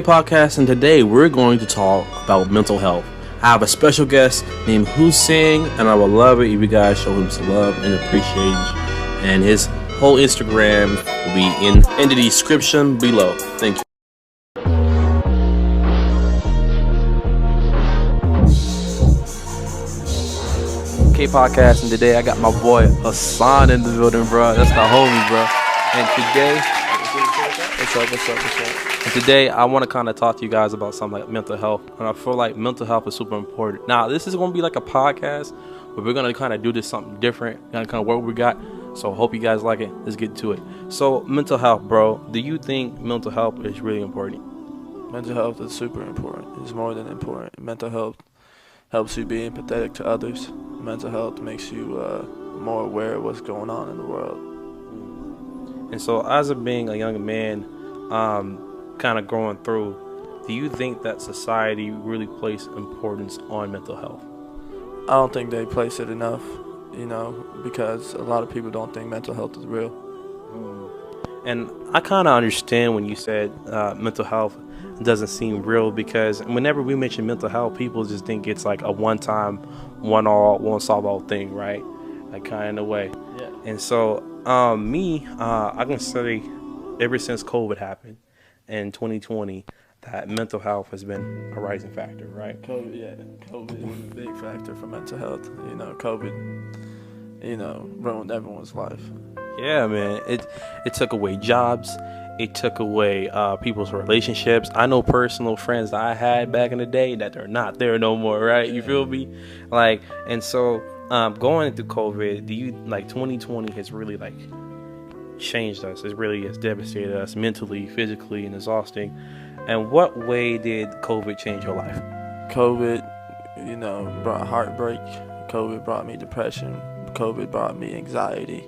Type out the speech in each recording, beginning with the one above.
Podcast, and today we're going to talk about mental health. I have a special guest named Hussein, and I would love it if you guys show him some love and appreciation. And his whole Instagram will be in the description below. Thank you. Podcast, and today I got my boy Hussein in the building, bro. That's the homie, bro. And today, what's up? And today I want to kind of talk to you guys about something like mental health, and I feel like mental health is super important. Now, this is going to be like a podcast, but we're going to kind of do this something different, kind of what we got. So I hope you guys like it. Let's get to it. So mental health, bro. Do you think mental health is really important? Mental health is super important. It's more than important. Mental health helps you be empathetic to others. Mental health makes you more aware of what's going on in the world. And so, as of being a young man, kind of growing through, do you think that society really places importance on mental health? I don't think they place it enough, because a lot of people don't think mental health is real. And I kind of understand when you said mental health doesn't seem real, because whenever we mention mental health, people just think it's like a one-time, one-solve-all thing, right? Like kind of way. Yeah. And so, I can say ever since COVID happened in 2020, that mental health has been a rising factor, right? COVID was a big factor for mental health. COVID, ruined everyone's life. Yeah, man. It took away jobs. It took away people's relationships. I know personal friends that I had back in the day that they're not there no more, right? You feel me? And so going into COVID, 2020 has really changed us. It really has devastated us mentally, physically, and exhausting. And what way did COVID change your life? COVID, brought heartbreak. COVID brought me depression. COVID brought me anxiety.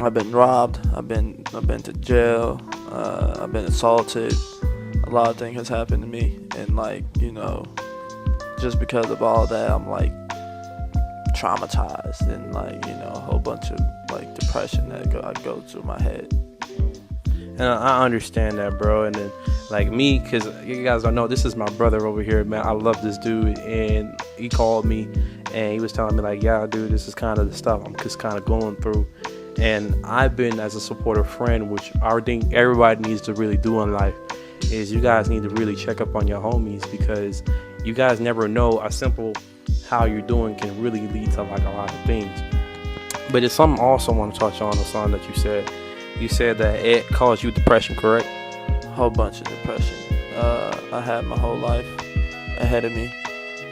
I've been robbed. I've been to jail. I've been assaulted. A lot of things has happened to me, and just because of all that, I'm traumatized, and a whole bunch of depression that I go through my head. And I understand that, bro. And then me, because you guys don't know, this is my brother over here, man. I love this dude, and he called me and he was telling me yeah, dude, this is kind of the stuff I'm just kind of going through. And I've been, as a supportive friend, which I think everybody needs to really do in life, is you guys need to really check up on your homies, because you guys never know a simple how you're doing can really lead to a lot of things. But it's something also I want to touch on, the song that you said. You said that it caused you depression, correct? A whole bunch of depression. I had my whole life ahead of me.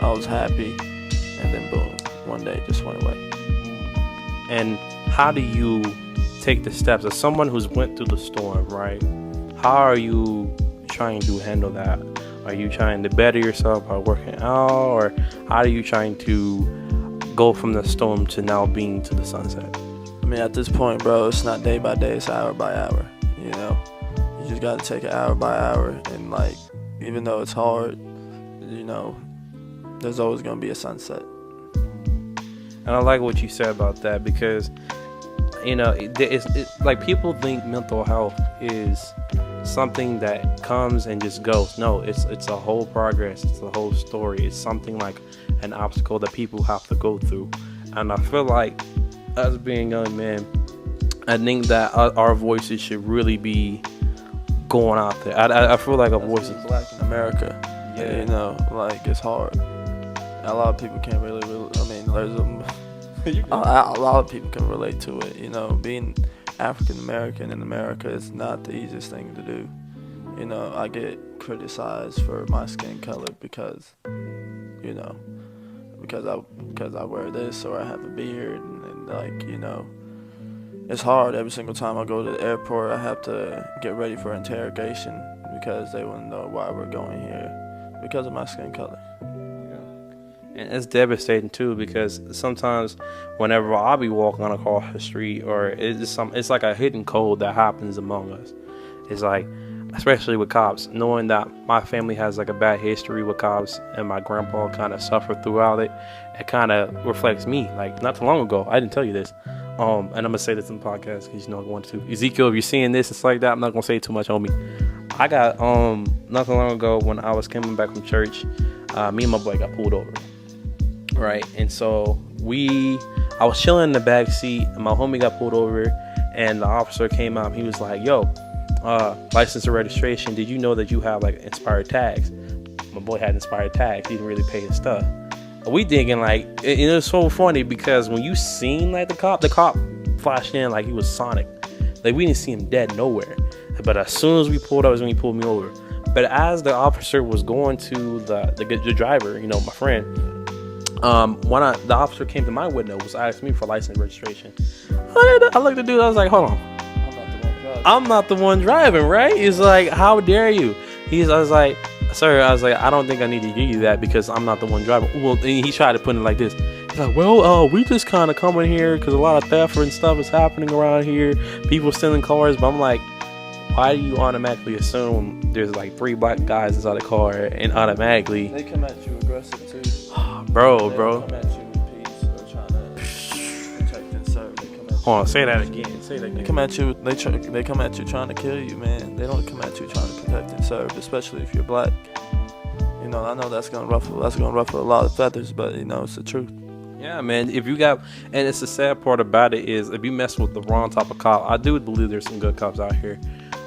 I was happy, and then boom, one day it just went away. And how do you take the steps as someone who's went through the storm, right? How are you trying to handle that? Are you trying to better yourself by working out, or how are you trying to go from the storm to now being to the sunset? I mean, at this point, bro, it's not day by day, it's hour by hour, You just got to take it hour by hour, and even though it's hard, there's always going to be a sunset. And I like what you said about that, because it's people think mental health is something that comes and just goes. No, it's a whole progress. It's a whole story. It's something like an obstacle that people have to go through. And I feel like, us being young men, I think that our voices should really be going out there. I feel like our voices, black in America, it's hard. A lot of people can't really there's a lot of people can relate to it. Being African American in America is not the easiest thing to do. I get criticized for my skin color because I wear this, or I have a beard, and it's hard. Every single time I go to the airport, I have to get ready for interrogation, because they want to know why we're going here, because of my skin color. And it's devastating too, because sometimes whenever I'll be walking across the street, or it's like a hidden code that happens among us. It's especially with cops, knowing that my family has a bad history with cops, and my grandpa kind of suffered throughout it. It kind of reflects me. Not too long ago, I didn't tell you this, And I'm gonna say this in the podcast because I want to. Ezekiel, if you're seeing this, it's like that. I'm not gonna say too much, homie. I got nothing long ago when I was coming back from church. Me and my boy got pulled over, right? And so I was chilling in the back seat, and my homie got pulled over, and the officer came out. And he was like, "Yo, license and registration. Did you know that you have like expired tags?" My boy had expired tags. He didn't really pay his stuff. We thinking like it was so funny because when you seen like the cop flashed in like he was Sonic. Like we didn't see him dead nowhere. But as soon as we pulled up is when he pulled me over. But as the officer was going to the driver, my friend, the officer came to my window, was asking me for license and registration. I looked at the dude, I was like, hold on. I'm not the one driving, right? He's like, how dare you? I was like, sir, I don't think I need to give you that because I'm not the one driving. Well, he tried to put it like this. He's like, well, we just kind of coming here because a lot of theft and stuff is happening around here. People stealing cars. But I'm like, why do you automatically assume there's like 3 black guys inside the car and automatically... They come at you aggressive too. Bro. They don't come at you with peace or trying to protect and serve. They come at you. Hold on, say that again. They come at you. They come at you trying to kill you, man. They don't come at you trying to protect and serve, especially if you're black. I know that's gonna ruffle a lot of feathers, but it's the truth. Yeah, man. And it's the sad part about it is if you mess with the wrong type of cop, I do believe there's some good cops out here.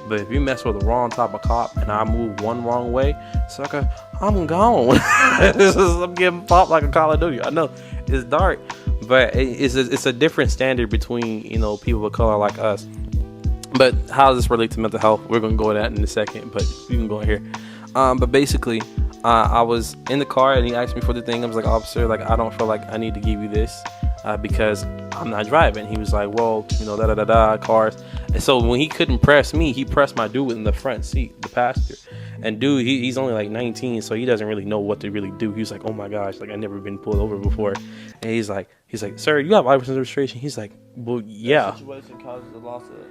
But if you mess with the wrong type of cop and I move one wrong way, sucker, I'm gone. I'm getting popped like a Call of Duty. I know it's dark, but it's a different standard between people of color like us. But how does this relate to mental health? We're gonna go to that in a second, but you can go in here. But basically, I was in the car and he asked me for the thing. I was like, officer, like I don't feel like I need to give you this because I'm not driving. He was like, well, cars. And so when he couldn't press me, he pressed my dude in the front seat, the passenger. And dude, he's only like 19, so he doesn't really know what to really do. He was like, oh my gosh, like I've never been pulled over before. And he's like, sir, you have license registration? He's like, well, yeah. That situation causes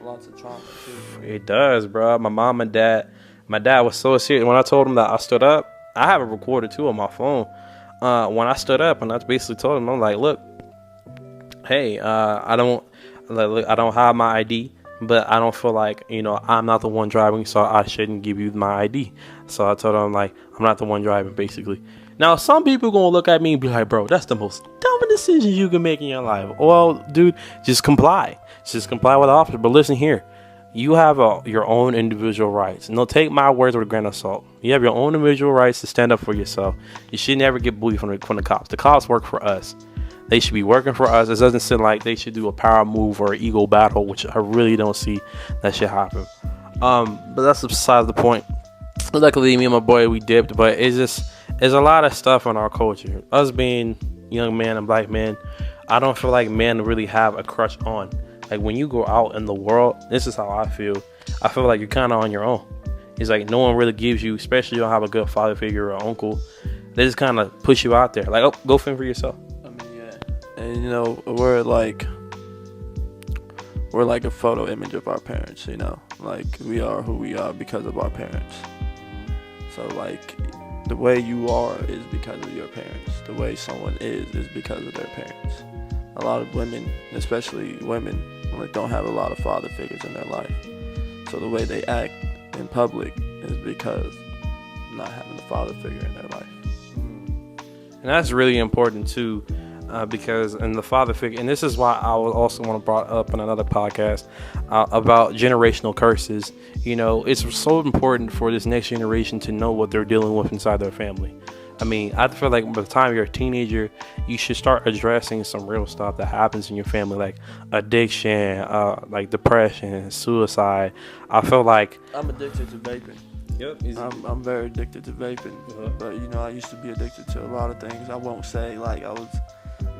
lots of trauma too. It does, bro. My mom and dad. My dad was so serious. When I told him that I stood up, I have a recorder too on my phone. When I stood up and I basically told him, I'm like, look, hey, I don't have my ID. But I don't feel like, I'm not the one driving, so I shouldn't give you my ID. So I told him, like, I'm not the one driving, basically. Now, some people going to look at me and be like, bro, that's the most dumb decision you can make in your life. Well, dude, just comply. Just comply with the officer. But listen here. You have your own individual rights. No, take my words with a grain of salt. You have your own individual rights to stand up for yourself. You should never get bullied from the cops. The cops work for us. They should be working for us. It doesn't seem like they should do a power move or an ego battle, which I really don't see that should happen. But that's besides the point. Luckily, me and my boy, we dipped, but there's a lot of stuff in our culture. Us being young men and black men, I don't feel like men really have a crush on. Like when you go out in the world, this is how I feel. I feel like you're kind of on your own. It's like no one really gives you, especially you don't have a good father figure or uncle. They just kind of push you out there. Like, oh, go fend for yourself. And we're like a photo image of our parents, like we are who we are because of our parents. So like the way you are is because of your parents. The way someone is because of their parents. A lot of women, especially women, like don't have a lot of father figures in their life. So the way they act in public is because of not having a father figure in their life. And that's really important too. Because in the father figure, and this is why I would also want to brought up in another podcast about generational curses. It's so important for this next generation to know what they're dealing with inside their family. I mean, I feel like by the time you're a teenager, you should start addressing some real stuff that happens in your family, like addiction, like depression, suicide. I feel like I'm addicted to vaping. Yep, I'm very addicted to vaping, but I used to be addicted to a lot of things. I won't say like I was.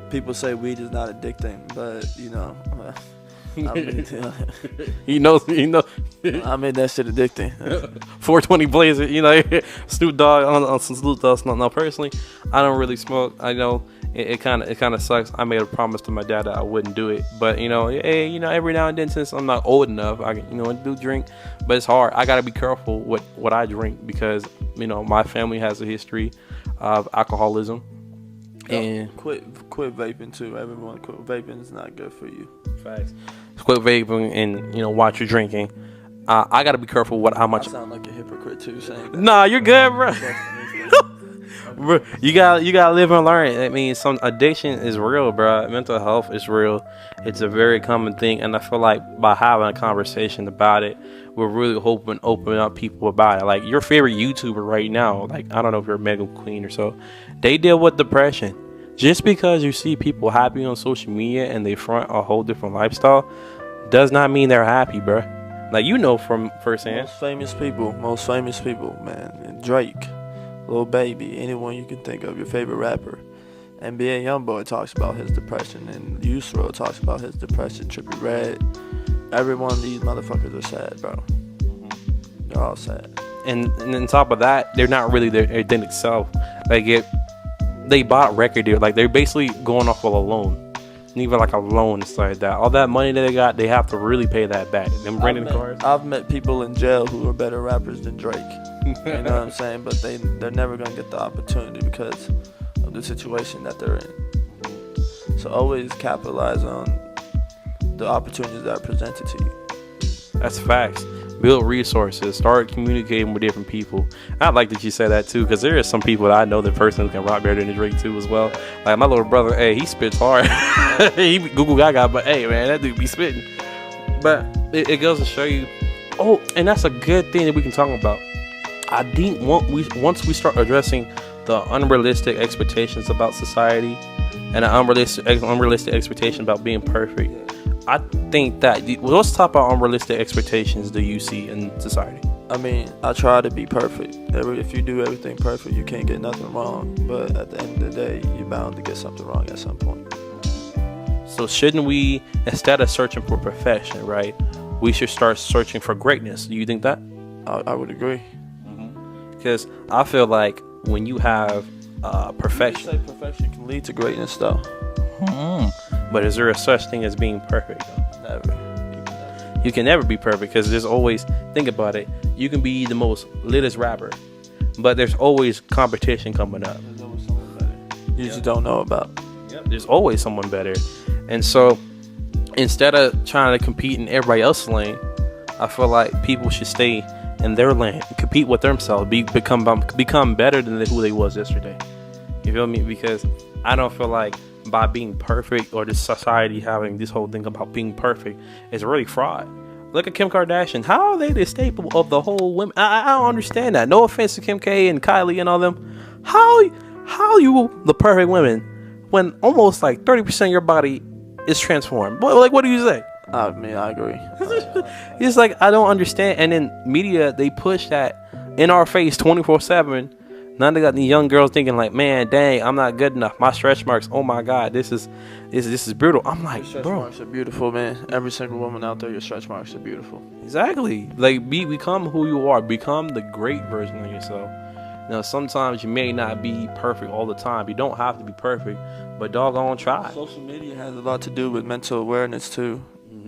People say weed is not addicting, but he knows. I made that shit addicting. 420 Blazer, Snoop Dogg on some Snoop Dogg. Now, personally, I don't really smoke. I know it kind of sucks. I made a promise to my dad that I wouldn't do it, but hey, every now and then, since I'm not old enough, I do drink, but it's hard. I gotta be careful with what I drink because my family has a history of alcoholism. And quit vaping too. Everyone, quit vaping is not good for you. Facts. Quit vaping and watch your drinking. I gotta be careful how much. I sound like a hypocrite too saying that. Nah, you're good, bro. Bro, you gotta live and learn. I mean, some addiction is real, bro. Mental health is real. It's a very common thing, and I feel like by having a conversation about it, we're really opening up people about it. Like your favorite YouTuber right now, like I don't know if you're a Mega Queen or so, they deal with depression. Just because you see people happy on social media and they front a whole different lifestyle, does not mean they're happy, bro. Like from firsthand. Most famous people, man. Drake, Lil Baby, anyone you can think of, your favorite rapper. NBA Youngboy talks about his depression, and Yusro talks about his depression. Trippie Redd, every one of these motherfuckers are sad, bro. They're all sad. And on top of that, they're not really their authentic self. Like they bought record deal. Like they're basically going off of a loan. And even like a loan and stuff like that. All that money that they got, they have to really pay that back. Them renting cars. I've met people in jail who are better rappers than Drake. You know what I'm saying? But they're never gonna get the opportunity because of the situation that they're in. So always capitalize on the opportunities that are presented to you. That's facts. Build resources. Start communicating with different people. I like that you said that too, because there are some people that I know that personally can rock better than Drake too as well. Like my little brother, hey, he spits hard. He Google Gaga, but hey man, that dude be spitting. But it goes to show you. Oh, and that's a good thing that we can talk about. I think once we start addressing the unrealistic expectations about society and an unrealistic expectation about being perfect, I think that what's top of unrealistic expectations do you see in society? I mean, I try to be perfect. If you do everything perfect, you can't get nothing wrong. But at the end of the day, you're bound to get something wrong at some point. So shouldn't we, instead of searching for perfection, right, we should start searching for greatness? Do you think that? I would agree. Because I feel like when you have perfection, you say perfection can lead to greatness, though. But is there a such thing as being perfect, though? Never. You can never be perfect, because there's always, think about it, you can be the most litest rapper, but there's always competition coming up. There's always someone better. You just don't know about. Yep. There's always someone better. And so instead of trying to compete in everybody else's lane, I feel like people should stay in their lane, compete with themselves, become better than who they was yesterday. You feel me? Because I don't feel like by being perfect, or this society having this whole thing about being perfect, is really fraud. Look at Kim Kardashian. How are they the staple of the whole women? I don't understand that. No offense to Kim K and Kylie and all them. How you the perfect women when almost like 30% of your body is transformed? What do you say? I mean, I agree. It's like, I don't understand. And then media, they push that in our face 24/7. Now they got these young girls thinking like, man, dang, I'm not good enough. My stretch marks, oh my God, this is brutal. I'm like, your stretch bro, marks are beautiful, man. Every single woman out there, your stretch marks are beautiful. Exactly. Like, become who you are. Become the great version of yourself. Now, sometimes you may not be perfect all the time. You don't have to be perfect, but doggone try. Social media has a lot to do with mental awareness too.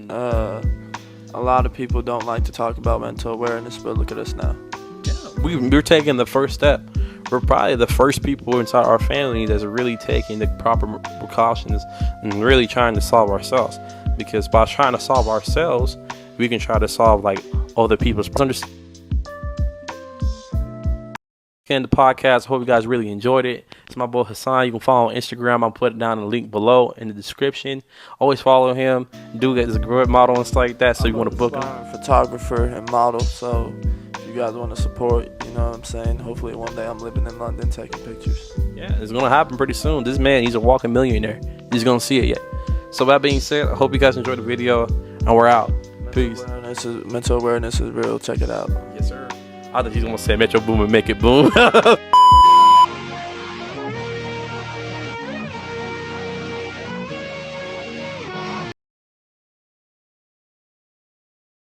A lot of people don't like to talk about mental awareness, but look at us now. Yeah, we're taking the first step. We're probably the first people inside our family that's really taking the proper precautions and really trying to solve ourselves. Because by trying to solve ourselves, we can try to solve like other people's understanding. The podcast. I hope you guys really enjoyed it. It's my boy Hussein. You can follow on Instagram. I'll put it down in the link below in the description. Always follow him. Dude is a great model and stuff like that. So you want to book him. Photographer and model. So if you guys want to support, you know what I'm saying? Hopefully one day I'm living in London taking pictures. Yeah, it's gonna happen pretty soon. This man, he's a walking millionaire. He's gonna see it yet. So that being said, I hope you guys enjoyed the video, and we're out. Peace. Mental awareness is real. Check it out. Yes, sir. I thought he's gonna say Metro Boom and make it boom.